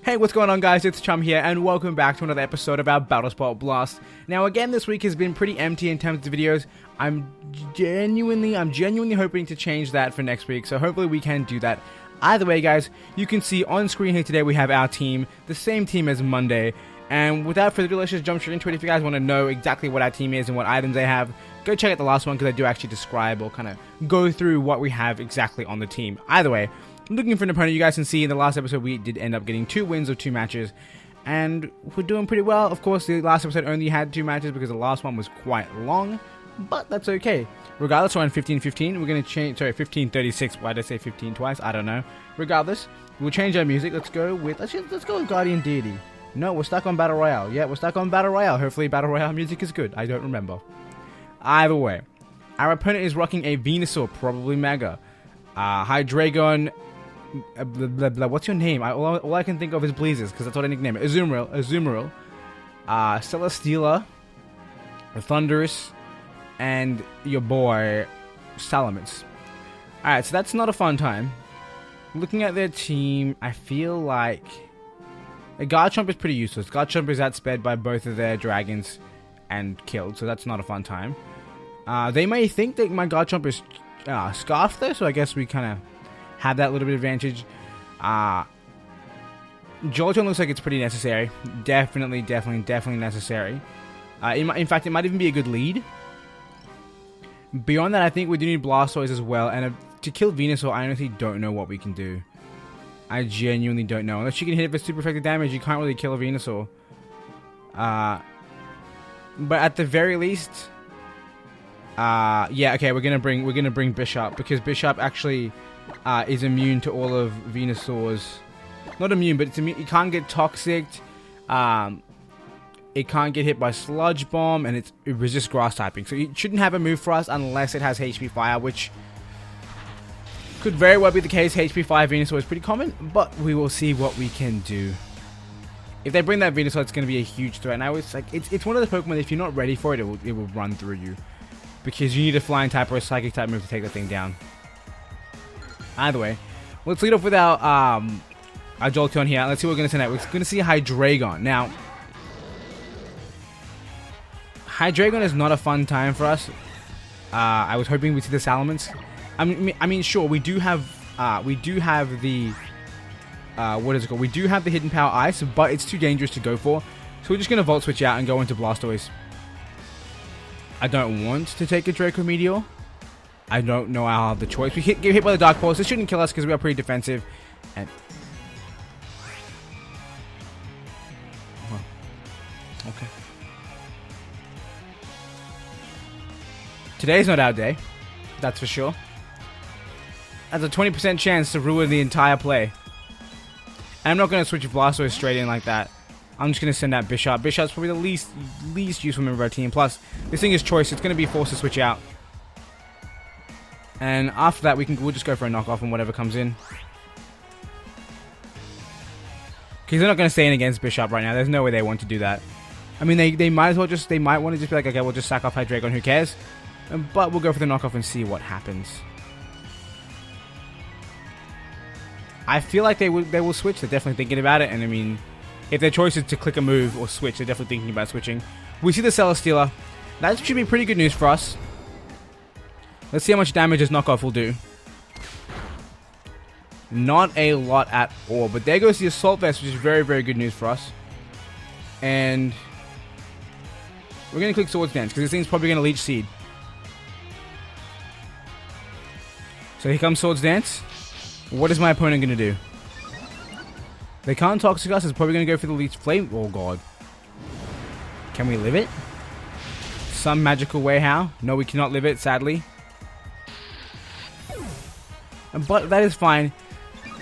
Hey, what's going on, guys? It's Chum here, and welcome back to another episode of our Battlespot Blast. Now, again, this week has been pretty empty in terms of videos. I'm genuinely hoping to change that for next week, so hopefully we can do that. Either way, guys, you can see on screen here today we have our team, the same team as Monday. And without further ado, let's just jump straight into it. If you guys want to know exactly what our team is and what items they have, go check out the last one, because I do actually describe or kind of go through what we have exactly on the team. Either way, looking for an opponent. You guys can see in the last episode we did end up getting 2 wins of 2 matches, and we're doing pretty well. Of course, the last episode only had 2 matches because the last one was quite long, but that's okay. Regardless, we're on 15-15. We're going to change, sorry, 15-36. Why did I say 15 twice? I don't know. Regardless, we'll change our music. Let's go with Guardian Deity. No, we're stuck on Battle Royale. Yeah, we're stuck on Battle Royale. Hopefully Battle Royale music is good. I don't remember. Either way, our opponent is rocking a Venusaur, probably Mega. Hydreigon. What's your name? All I can think of is Bleezes, because that's what I nickname it. Azumarill, Celesteela, Thundurus, and your boy Salamence. Alright, so that's not a fun time. Looking at their team, I feel like a Garchomp is pretty useless. Garchomp is outsped by both of their dragons and killed, so that's not a fun time. They may think that my Garchomp is Scarfed though, so I guess we kind of have that little bit of advantage. Jolteon looks like it's pretty necessary. Definitely necessary. In fact, it might even be a good lead. Beyond that, I think we do need Blastoise as well. And to kill Venusaur, I honestly don't know what we can do. I genuinely don't know. Unless you can hit it for super effective damage, you can't really kill a Venusaur. But at the very least, yeah, okay, we're gonna bring Bishop, because Bishop actually is immune to all of Venusaur's. Not immune, but it's immune. It can't get toxic. It can't get hit by Sludge Bomb, and it resists Grass typing. So it shouldn't have a move for us unless it has HP Fire, which could very well be the case. HP Fire Venusaur is pretty common, but we will see what we can do. If they bring that Venusaur, it's going to be a huge threat. And I was like, it's one of those Pokemon, if you're not ready for it, it will run through you, because you need a Flying type or a Psychic type move to take the thing down. Either way, let's lead off with our Jolteon here. Let's see what we're going to send out. We're going to see Hydreigon. Now, Hydreigon is not a fun time for us. I was hoping we'd see the Salamence. I mean, sure, we do have the what is it called? We do have the Hidden Power Ice, but it's too dangerous to go for. So we're just going to Volt Switch out and go into Blastoise. I don't want to take a Draco Meteor. I don't know I'll have the choice. We get hit by the Dark Pulse. This shouldn't kill us because we are pretty defensive. And okay. Today's not our day. That's for sure. That's a 20% chance to ruin the entire play. And I'm not going to switch Blastoise straight in like that. I'm just going to send out Bishop. Bishop's probably the least useful member of our team. Plus, this thing is choice. It's going to be forced to switch out. And after that, we'll just go for a knockoff on whatever comes in. Because they're not going to stay in against Bishop right now. There's no way they want to do that. I mean, they might as well just, they might want to just be like, okay, we'll just sack off Hydreigon, who cares? But we'll go for the knockoff and see what happens. I feel like they will switch. They're definitely thinking about it. And I mean, if their choice is to click a move or switch, they're definitely thinking about switching. We see the Celesteela. That should be pretty good news for us. Let's see how much damage this knockoff will do. Not a lot at all. But there goes the Assault Vest, which is very, very good news for us. And we're going to click Swords Dance, because this thing's probably going to Leech Seed. So here comes Swords Dance. What is my opponent going to do? They can't Toxic us. It's probably going to go for the Leech Flame. Oh, God. Can we live it? Some magical way how? No, we cannot live it, sadly. But that is fine.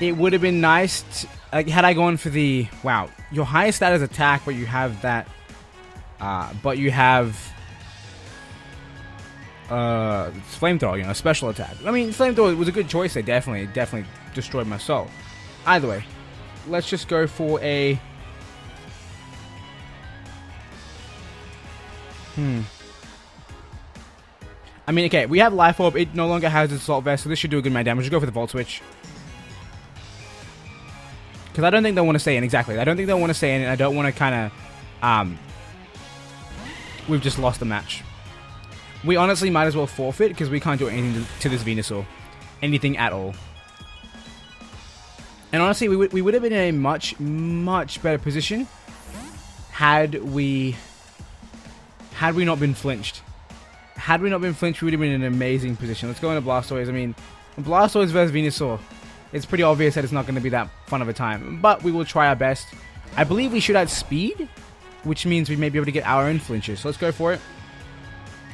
It would have been nice to, like, had I gone for the... Wow. Your highest stat is attack, but you have that... but you have... Flamethrower, you know, special attack. I mean, Flamethrower was a good choice. They definitely destroyed my soul. Either way, let's just go for a... I mean, okay, we have Life Orb. It no longer has its Assault Vest, so this should do a good amount of damage. We'll go for the Volt Switch. Because I don't think they'll want to stay in. Exactly. I don't think they'll want to stay in, and I don't want to kind of... we've just lost the match. We honestly might as well forfeit, because we can't do anything to this Venusaur. Anything at all. And honestly, we would have been in a much, much better position had we not been flinched. Had we not been flinched, we would have been in an amazing position. Let's go into Blastoise. I mean, Blastoise versus Venusaur. It's pretty obvious that it's not going to be that fun of a time. But we will try our best. I believe we should add speed, which means we may be able to get our own flinches. So let's go for it.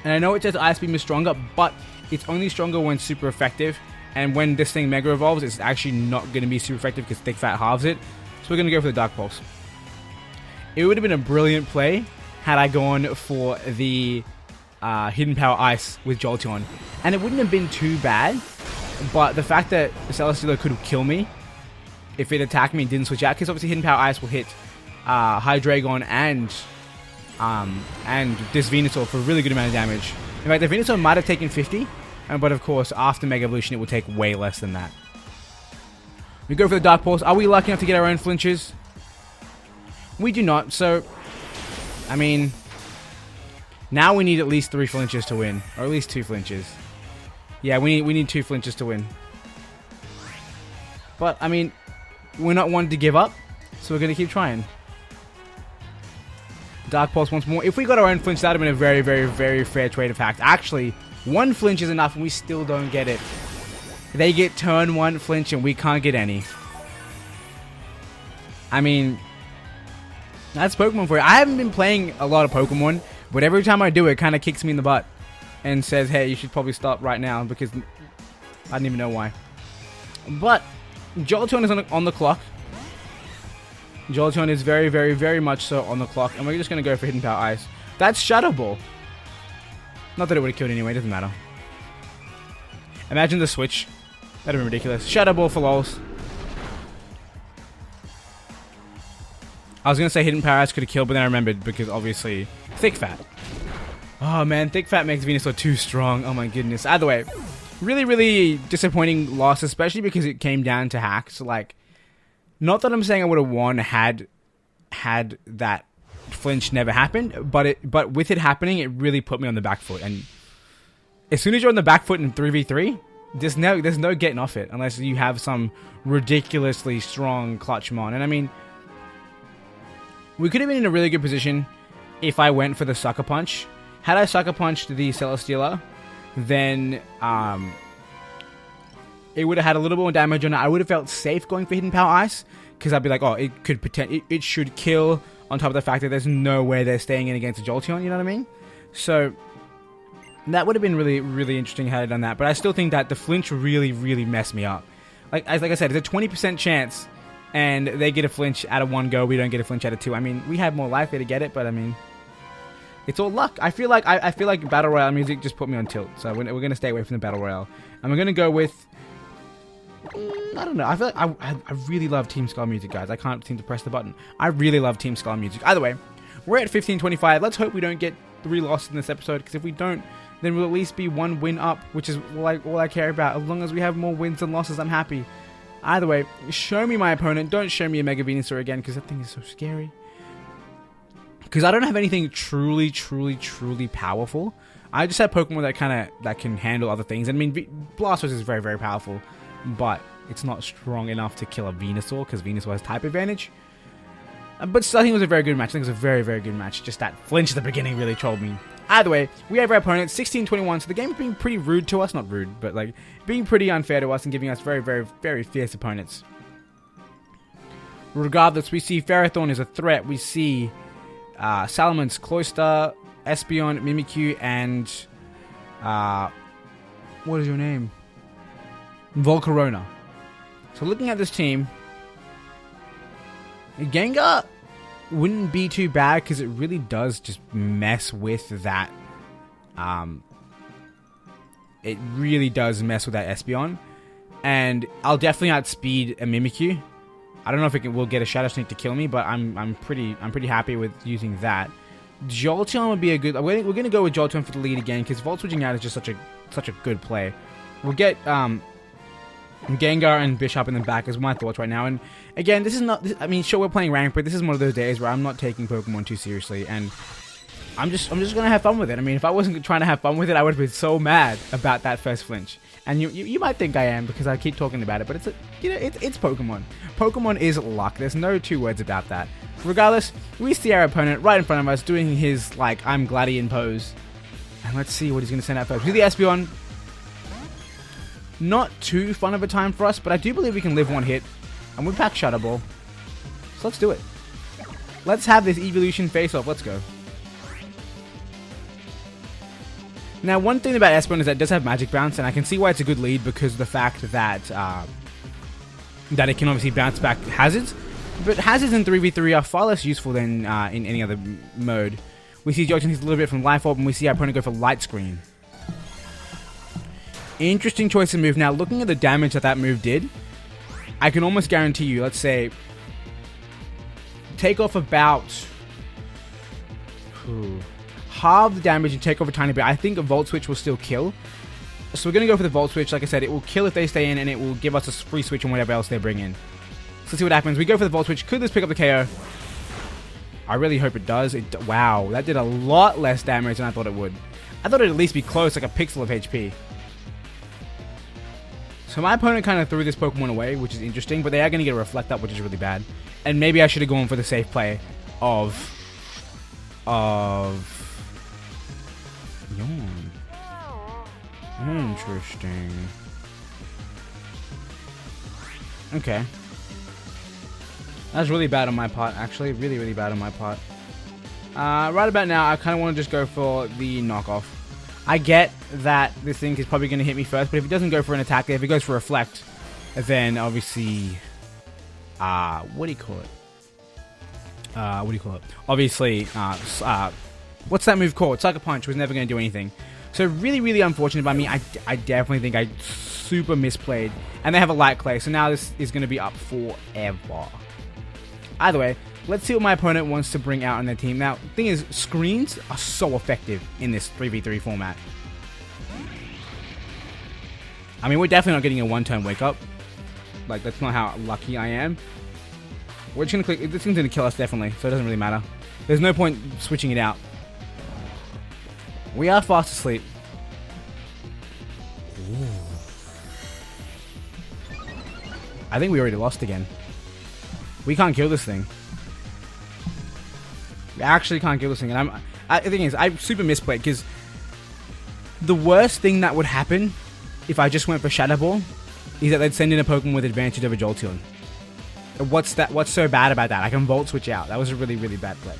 And I know it says Ice Beam is stronger, but it's only stronger when super effective. And when this thing Mega Evolves, it's actually not going to be super effective because Thick Fat halves it. So we're going to go for the Dark Pulse. It would have been a brilliant play had I gone for the Hidden Power Ice with Jolteon. And it wouldn't have been too bad. But the fact that Celesteela could kill me if it attacked me and didn't switch out, because obviously Hidden Power Ice will hit Hydreigon and this Venusaur for a really good amount of damage. In fact, the Venusaur might have taken 50, but of course, after Mega Evolution, it will take way less than that. We go for the Dark Pulse. Are we lucky enough to get our own flinches? We do not, so... I mean... Now we need at least 3 flinches to win. Or at least 2 flinches. Yeah, we need 2 flinches to win. But, I mean... We're not one to give up, so we're going to keep trying. Dark Pulse once more. If we got our own flinch, that would have been a very, very, very fair trade of hacks. Actually, 1 flinch is enough and we still don't get it. They get turn 1 flinch and we can't get any. I mean, that's Pokemon for you. I haven't been playing a lot of Pokemon, but every time I do, it kind of kicks me in the butt and says, hey, you should probably stop right now, because I don't even know why. But Jolteon is on the clock. Jolteon is very, very, very much so on the clock, and we're just going to go for Hidden Power Ice. That's Shadow Ball. Not that it would have killed anyway, doesn't matter. Imagine the switch. That'd have been ridiculous. Shadow Ball for lols. I was going to say Hidden Power Ice could have killed, but then I remembered, because obviously Thick Fat. Oh man, Thick Fat makes Venusaur too strong. Oh my goodness. Either way, really, really disappointing loss, especially because it came down to hacks. Like, not that I'm saying I would have won had that flinch never happened, but with it happening, it really put me on the back foot. And as soon as you're on the back foot in 3v3, there's no getting off it unless you have some ridiculously strong clutch mon. And I mean, we could have been in a really good position if I went for the Sucker Punch. Had I Sucker Punched the Celesteela, then it would have had a little bit more damage on it. I would have felt safe going for Hidden Power Ice, because I'd be like, oh, it could it should kill, on top of the fact that there's no way they're staying in against a Jolteon, you know what I mean? So that would have been really, really interesting had I done that. But I still think that the flinch really, really messed me up. Like I said, it's a 20% chance, and they get a flinch out of 1 go. We don't get a flinch out of 2. I mean, we have more likely to get it, but I mean, it's all luck. I feel like Battle Royale music just put me on tilt. So we're going to stay away from the Battle Royale. And we're going to go with... I don't know. I feel like I really love Team Skull music, guys. I can't seem to press the button. I really love Team Skull music. Either way, we're at 15-25. Let's hope we don't get 3 losses in this episode, because if we don't, then we'll at least be 1 win up, which is all I care about. As long as we have more wins than losses, I'm happy. Either way, show me my opponent. Don't show me a Mega Venusaur again, because that thing is so scary. Because I don't have anything truly, truly, truly powerful. I just have Pokemon that can handle other things. I mean, Blastoise is very, very powerful, but it's not strong enough to kill a Venusaur, because Venusaur has type advantage. But still, I think it was a very good match. I think it was a very, very good match. Just that flinch at the beginning really trolled me. Either way, we have our opponent, 16-21. So the game is being pretty rude to us. Not rude, but like being pretty unfair to us and giving us very, very, very fierce opponents. Regardless, we see Ferrothorn is a threat. We see Salamence, Cloyster, Espeon, Mimikyu, and what is your name? Volcarona. So looking at this team, Gengar wouldn't be too bad, because it really does just mess with that. It really does mess with that Espeon, and I'll definitely outspeed a Mimikyu. I don't know if will get a Shadow Sneak to kill me, but I'm pretty happy with using that. Jolteon would be a good. We're gonna go with Jolteon for the lead again, because Volt switching out is just such a good play. We'll get Gengar and Bishop in the back is my thoughts right now. And again, this is not... I mean, sure, we're playing ranked, but this is one of those days where I'm not taking Pokemon too seriously. And I'm just gonna have fun with it. I mean, if I wasn't trying to have fun with it, I would have been so mad about that first flinch. And you might think I am because I keep talking about it, but it's Pokemon. Pokemon is luck. There's no two words about that. Regardless, we see our opponent right in front of us doing his, like, I'm Gladian pose. And let's see what he's going to send out first. With the Espeon, not too fun of a time for us, but I do believe we can live one hit. And we pack Shadow Ball. So let's do it. Let's have this evolution face-off. Let's go. Now, one thing about Espeon is that it does have Magic Bounce, and I can see why it's a good lead because of the fact that that it can obviously bounce back hazards. But hazards in 3v3 are far less useful than in any other mode. We see Jolteon hits a little bit from Life Orb, and we see our opponent go for Light Screen. Interesting choice of move. Now, looking at the damage that move did, I can almost guarantee you, let's say, take off about half the damage and take off a tiny bit. I think a Volt Switch will still kill. So we're going to go for the Volt Switch. Like I said, it will kill if they stay in, and it will give us a free switch on whatever else they bring in. So let's see what happens. We go for the Volt Switch. Could this pick up the KO? I really hope it does. Wow, that did a lot less damage than I thought it would. I thought it would at least be close, like a pixel of HP. So my opponent kind of threw this Pokemon away, which is interesting, but they are going to get a Reflect Up, which is really bad. And maybe I should have gone for the safe play of Yawn. Interesting. Okay. That's really bad on my part, actually. Really, really bad on my part. Right about now, I kind of want to just go for the knockoff. I get that this thing is probably going to hit me first, but if it doesn't go for an attack, if it goes for Reflect, then obviously... what do you call it? Obviously, what's that move called? Sucker Punch was never going to do anything. So really, really unfortunate by me. I definitely think I super misplayed. And they have a Light Clay, so now this is going to be up forever. Either way, let's see what my opponent wants to bring out on their team. Now, the thing is, screens are so effective in this 3v3 format. I mean, we're definitely not getting a one-turn wake-up. Like, that's not how lucky I am. We're just going to click... This thing's going to kill us, definitely, so it doesn't really matter. There's no point switching it out. We are fast asleep. Ooh. I think we already lost again. We can't kill this thing. We actually can't kill this thing. And the thing is, I super misplayed because the worst thing that would happen if I just went for Shadow Ball is that they'd send in a Pokemon with advantage over Jolteon. What's so bad about that? I can Volt Switch out. That was a really, really bad play.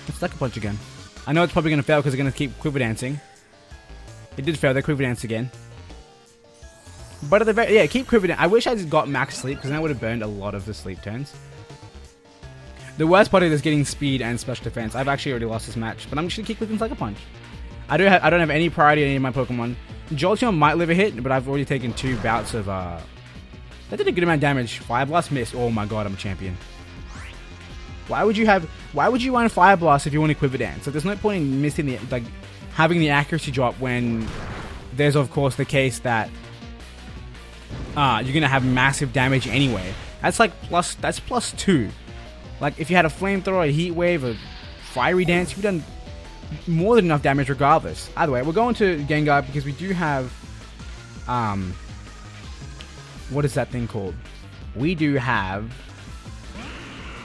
Let's Sucker Punch again. I know it's probably going to fail because they're going to keep Quiver Dancing. It did fail. They Quiver Dance again. But at the very... Yeah, keep Quiver Dance. I wish I just got max sleep because then I would have burned a lot of the sleep turns. The worst part of it is getting speed and special defense. I've actually already lost this match, but I'm just going to keep clicking Sucker Punch. I don't have any priority on any of my Pokemon. Jolteon might live a hit, but I've already taken 2 bouts of... That did a good amount of damage. Fire Blast missed. Oh my god, I'm a champion. Why would you run Fire Blast if you want to Quiver Dance? So there's no point in missing the... Like, having the accuracy drop when there's, of course, the case that... you're going to have massive damage anyway. That's like that's +2. Like, if you had a Flamethrower, a Heat Wave, a Fiery Dance, you've done more than enough damage regardless. Either way, we're going to Gengar because we do have... what is that thing called? We do have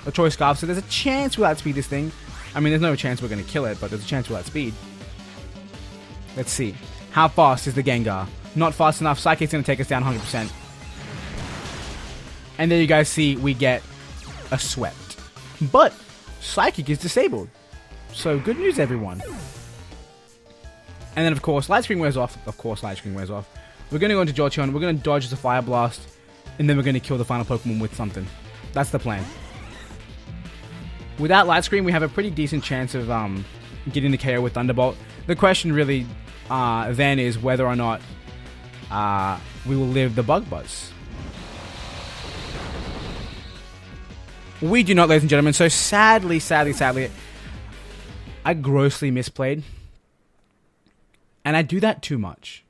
a Choice Scarf, so there's a chance we'll outspeed this thing. I mean, there's no chance we're going to kill it, but there's a chance we'll outspeed. Let's see. How fast is the Gengar? Not fast enough. Psychic's going to take us down 100%. And there you guys see we get a Swept. But Psychic is disabled. So good news, everyone. And then, of course, Light Screen wears off. Of course, Light Screen wears off. We're going to go into Jolteon. We're going to dodge the Fire Blast. And then we're going to kill the final Pokemon with something. That's the plan. Without Light Screen, we have a pretty decent chance of getting the KO with Thunderbolt. The question really then is whether or not we will live the Bug Buzz. We do not, ladies and gentlemen. So sadly, I grossly misplayed. And I do that too much.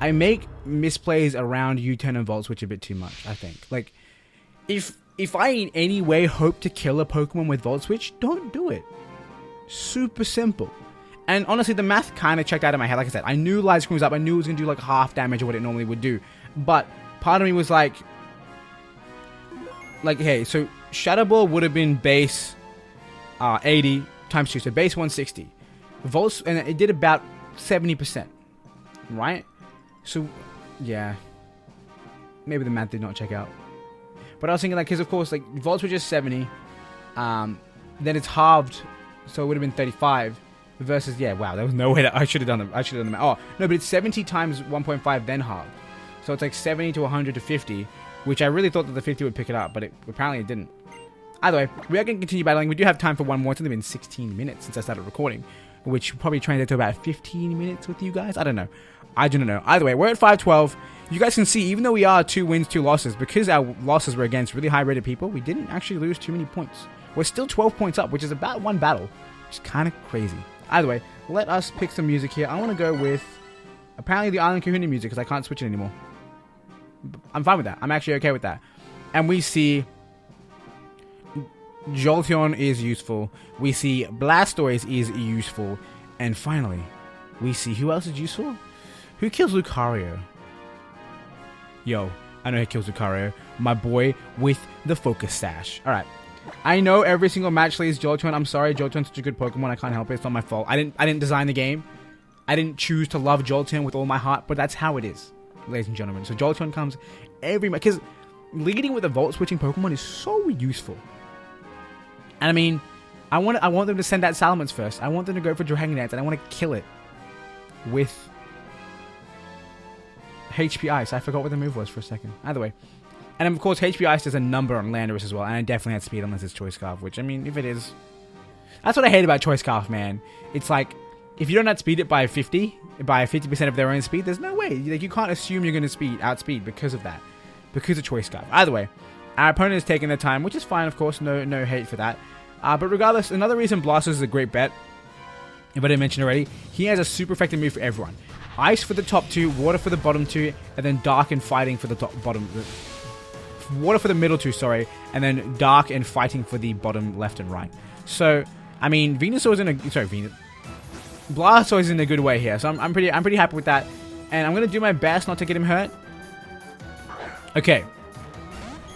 I make misplays around U-turn and Volt Switch a bit too much, I think. Like, if I in any way hope to kill a Pokemon with Volt Switch, don't do it. Super simple. And honestly, the math kind of checked out in my head. Like I said, I knew Light Screen was up. I knew it was going to do like half damage of what it normally would do. But part of me was like, hey, so Shadow Ball would have been base 80 times 2, so base 160. Volts, and it did about 70%, right? So, yeah. Maybe the math did not check out. But I was thinking, like, because of course, like, Volts were just 70. Then it's halved, so it would have been 35. Versus, yeah, wow, there was no way that I should have done them. I should have done them. Oh, no, but it's 70 times 1.5, then halved. So it's like 70 to 100 to 50, which I really thought that the 50 would pick it up, but apparently it didn't. Either way, we are going to continue battling. We do have time for one more. It's only been 16 minutes since I started recording, which probably translates to about 15 minutes with you guys. I don't know. I do not know. Either way, we're at 512. You guys can see, even though we are 2 wins, 2 losses, because our losses were against really high-rated people, we didn't actually lose too many points. We're still 12 points up, which is about 1 battle, which is kind of crazy. Either way, let us pick some music here. I want to go with, apparently, the Island Kahuna music, because I can't switch it anymore. I'm fine with that. I'm actually okay with that. And we see Jolteon is useful. We see Blastoise is useful. And finally, we see who else is useful? Who kills Lucario? Yo, I know who kills Lucario. My boy with the Focus Sash. Alright. I know every single match leads Jolteon. I'm sorry, Jolteon's such a good Pokemon. I can't help it. It's not my fault. I didn't design the game. I didn't choose to love Jolteon with all my heart, but that's how it is, ladies and gentlemen. So Jolteon comes every match, because leading with a Volt switching Pokemon is so useful. And I mean, I want them to send out Salamence first. I want them to go for Dragon Dance, and I want to kill it with HP Ice. I forgot what the move was for a second. Either way. And of course, HP Ice does a number on Landorus as well, and I definitely had speed unless it's Choice Scarf, which, I mean, if it is... That's what I hate about Choice Scarf, man. It's like, if you don't outspeed it by 50% of their own speed, there's no way. Like, you can't assume you're going to outspeed because of that. Because of Choice Scarf. Either way, our opponent is taking their time, which is fine, of course. No hate for that. But regardless, another reason Blastoise is a great bet, if I didn't mention already, he has a super effective move for everyone. Ice for the top 2, Water for the bottom 2, and then Dark and Fighting for the bottom... Water for the middle 2, sorry, and then Dark and Fighting for the bottom left and right. So, I mean, Blastoise is in a good way here, so I'm pretty happy with that, and I'm gonna do my best not to get him hurt. Okay,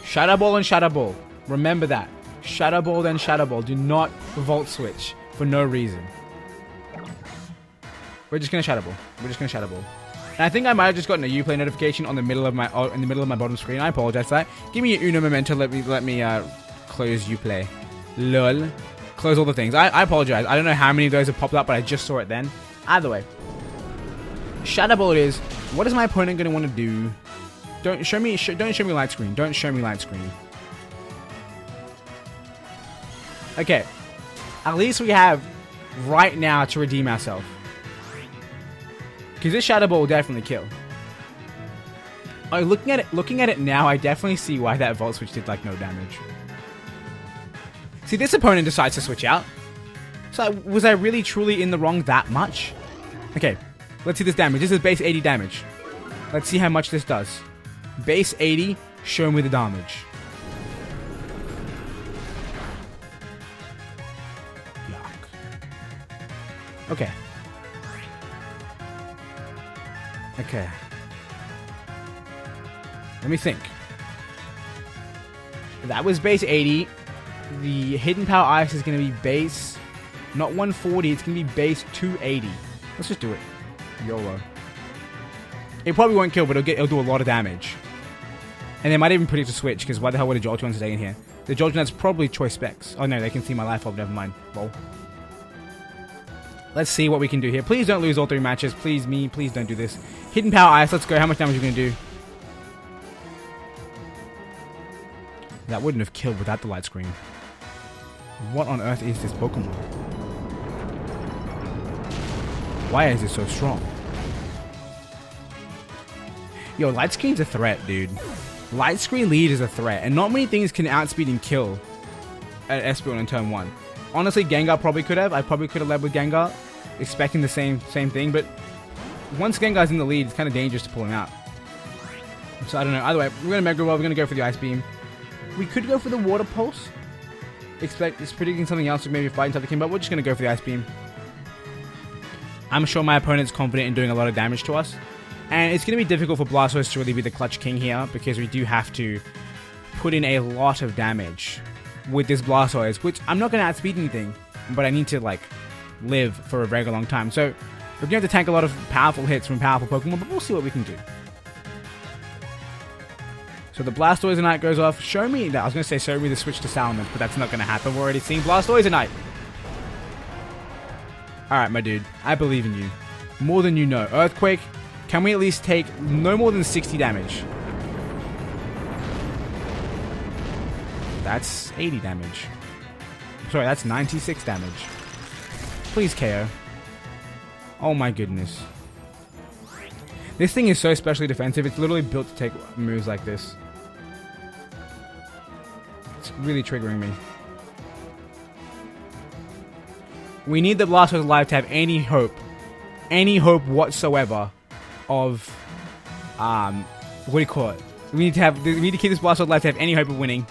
Shadow Ball and Shadow Ball. Remember that. Shadow Ball then Shadow Ball. Do not Volt Switch for no reason. We're just gonna Shadow Ball. And I think I might have just gotten a Uplay notification on the middle of my bottom screen. I apologize for that. Give me a uno momento. Let me close Uplay. Lol. Close all the things. I apologize. I don't know how many of those have popped up, but I just saw it then. Either way, Shadow Ball it is. What is my opponent gonna want to do? Don't show me light screen. Don't show me light screen. Okay. At least we have right now to redeem ourselves. Because this Shadow Ball will definitely kill. Oh, looking at it now, I definitely see why that Volt Switch did like no damage. See, this opponent decides to switch out. So was I really truly in the wrong that much? Okay, let's see this damage. This is base 80 damage. Let's see how much this does. Base 80, show me the damage. Yuck. Okay. Okay. Let me think. That was base 80. The Hidden Power Ice is going to be base... Not 140, it's going to be base 280. Let's just do it. YOLO. It probably won't kill, but it'll do a lot of damage. And they might even predict a switch, because why the hell would a Jolteon stay in here? The Jolteon has probably choice specs. Oh no, they can see my life orb, never mind. Lol. Let's see what we can do here. Please don't lose all 3 matches. Please don't do this. Hidden Power Ice, let's go. How much damage are we going to do? That wouldn't have killed without the light screen. What on earth is this Pokemon? Why is it so strong? Yo, light screen's a threat, dude. Light screen lead is a threat, and not many things can outspeed and kill at Espeon in turn 1. Honestly, Gengar probably could have. I probably could have led with Gengar, expecting the same thing, but once Gengar's in the lead, it's kind of dangerous to pull him out. So I don't know. Either way, we're going to Mega Evolve. We're going to go for the Ice Beam. We could go for the Water Pulse. It's predicting something else, like maybe fighting something king, but we're just going to go for the Ice Beam. I'm sure my opponent's confident in doing a lot of damage to us. And it's going to be difficult for Blastoise to really be the clutch king here, because we do have to put in a lot of damage with this Blastoise, which I'm not going to outspeed anything, but I need to, like, live for a very long time. So we're going to have to tank a lot of powerful hits from powerful Pokemon, but we'll see what we can do. So the Blastoise goes off. Show me, I was going to say show me the switch to Salamence, but that's not going to happen. We're already seeing Blastoise. Alright, my dude. I believe in you. More than you know. Earthquake, can we at least take no more than 60 damage? That's 80 damage. Sorry, that's 96 damage. Please KO. Oh my goodness. This thing is so specially defensive. It's literally built to take moves like this. It's really triggering me. We need the Blastoise alive to have any hope whatsoever of, what do you call it? We need to keep this Blastoise alive to have any hope of winning.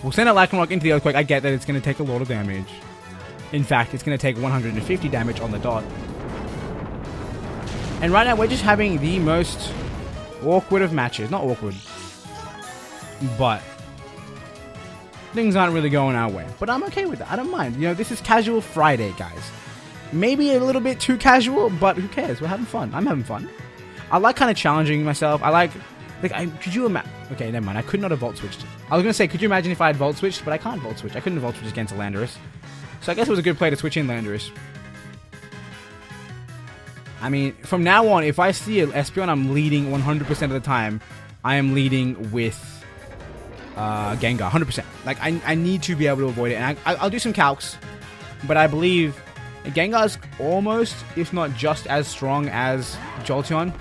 We'll send a Lycanroc into the Earthquake. I get that it's going to take a lot of damage. In fact, it's going to take 150 damage on the dot. And right now, we're just having the most awkward of matches. Not awkward, but things aren't really going our way. But I'm okay with that. I don't mind. You know, this is Casual Friday, guys. Maybe a little bit too casual, but who cares? We're having fun. I'm having fun. I like kind of challenging myself. I like could you imagine? Okay, never mind. I could not have Volt Switched. I was going to say, could you imagine if I had Volt Switched? But I can't Volt Switch. I couldn't have Volt Switched against a Landorus. So I guess it was a good play to switch in Landorus. I mean, from now on, if I see an Espeon, I'm leading 100% of the time. I am leading with Gengar, 100%. Like, I need to be able to avoid it. And I'll do some calcs, but I believe Gengar's almost, if not just as strong as Jolteon.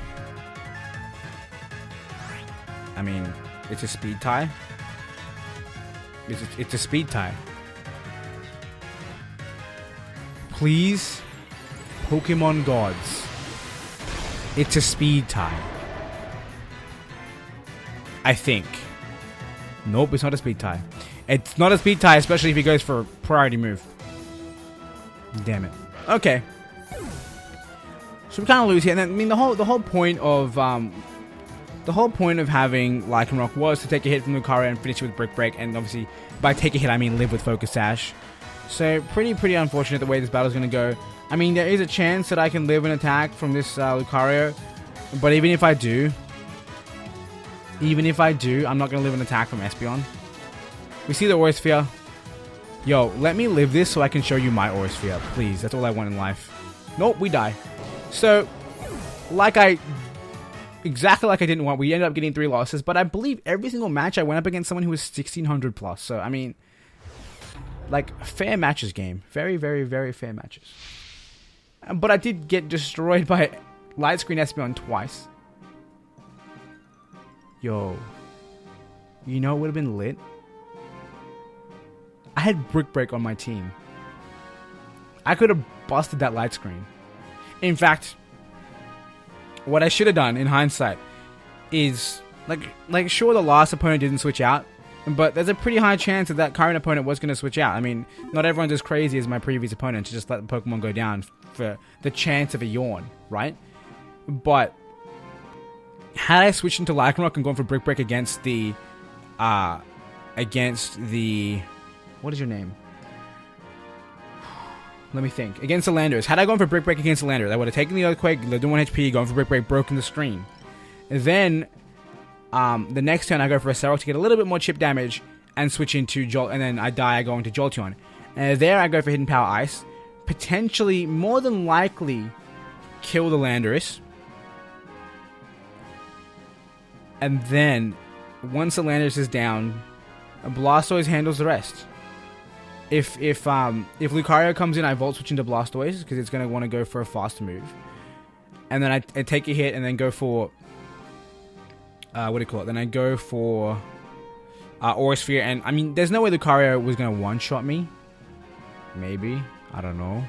I mean, it's a speed tie. It's a speed tie. Please, Pokemon gods. It's a speed tie. I think. Nope, it's not a speed tie. It's not a speed tie, especially if he goes for a priority move. Damn it. Okay. So we kind of lose here. And then, I mean, the whole point of having Lycanroc was to take a hit from Lucario and finish it with Brick Break. And obviously, by take a hit, I mean live with Focus Sash. So pretty unfortunate the way this battle is going to go. I mean, there is a chance that I can live an attack from this Lucario, but even if I do, I'm not going to live an attack from Espeon. We see the Aura Sphere. Yo, let me live this so I can show you my Aura Sphere, please. That's all I want in life. Nope, we die. So, exactly like I didn't want, we ended up getting 3 losses, but I believe every single match I went up against someone who was 1600 plus. So, I mean, like, fair matches game. Very, very, very fair matches. But I did get destroyed by Light Screen Espeon twice. Yo. You know it would have been lit? I had Brick Break on my team. I could have busted that Light Screen. In fact, what I should have done in hindsight is, like sure, the last opponent didn't switch out, but there's a pretty high chance that current opponent was going to switch out. I mean, not everyone's as crazy as my previous opponent to just let the Pokemon go down for the chance of a yawn, right? But had I switched into Lycanroc and gone for Brick Break against the, what is your name? Let me think. Against the Landorus. Had I gone for Brick Break against the Landorus, I would have taken the Earthquake, lived in 1 HP, gone for Brick Break, broken the screen. And then, the next turn I go for a Sarok to get a little bit more chip damage and switch into Jolt, and then I die, I go into Jolteon. And there I go for Hidden Power Ice. Potentially, more than likely, kill the Landorus. And then, once the Landorus is down, Blastoise handles the rest. If Lucario comes in, I Volt Switch into Blastoise, because it's going to want to go for a faster move. And then I take a hit and then go for, what do you call it? Then I go for Aura Sphere, and I mean, there's no way Lucario was going to one-shot me. Maybe. I don't know.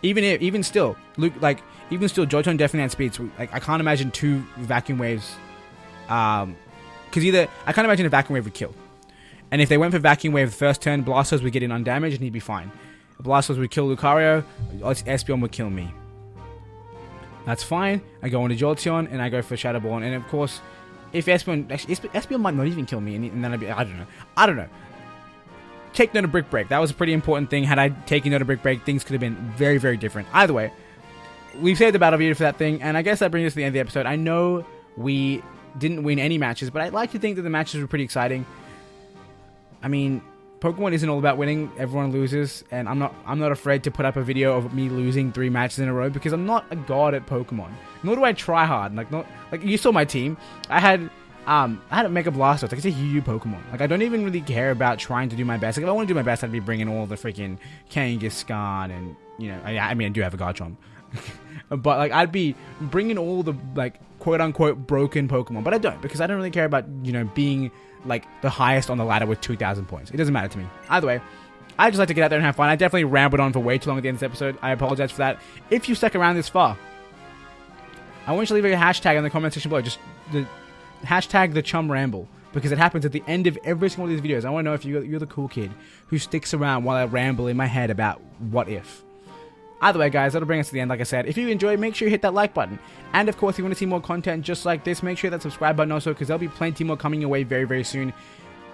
Even still, Luke, like, even still, Jolteon definitely had speed. So, like, I can't imagine 2 vacuum waves. Because I can't imagine a vacuum wave would kill. And if they went for vacuum wave the first turn, Blastoise would get in undamaged and he'd be fine. Blastoise would kill Lucario, Espeon would kill me. That's fine. I go into Jolteon and I go for Shadow Ball. And of course, if Espeon might not even kill me, and then I'd be, I don't know. Take note of Brick Break. That was a pretty important thing. Had I taken note of Brick Break, things could have been very, very different. Either way, we've saved the battle video for that thing, and I guess that brings us to the end of the episode. I know we didn't win any matches, but I'd like to think that the matches were pretty exciting. I mean, Pokemon isn't all about winning. Everyone loses, and I'm not afraid to put up a video of me losing 3 matches in a row because I'm not a god at Pokemon. Nor do I try hard. Like you saw my team. I had a Mega Blastoise. Like, it's a huge Pokemon. Like, I don't even really care about trying to do my best. Like, if I want to do my best, I'd be bringing all the freaking Kangaskhan and, you know, I mean, I do have a Garchomp. But, like, I'd be bringing all the, like, quote-unquote broken Pokemon. But I don't, because I don't really care about, you know, being, like, the highest on the ladder with 2,000 points. It doesn't matter to me. Either way, I just like to get out there and have fun. I definitely rambled on for way too long at the end of this episode. I apologize for that. If you stuck around this far, I want you to leave a hashtag in the comment section below. Just the hashtag the Chum Ramble, because it happens at the end of every single one of these videos. I want to know if you're the cool kid who sticks around while I ramble in my head about what if. Either way, guys, that'll bring us to the end. Like I said, if you enjoyed, make sure you hit that like button. And of course, if you want to see more content just like this, make sure that subscribe button also, because there'll be plenty more coming your way very, very soon.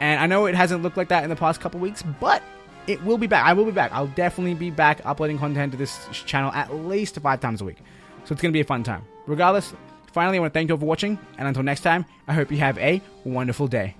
And I know it hasn't looked like that in the past couple weeks, but it will be back. I will be back. I'll definitely be back uploading content to this channel at least 5 times a week. So it's going to be a fun time. Regardless, finally, I want to thank you all for watching, and until next time, I hope you have a wonderful day.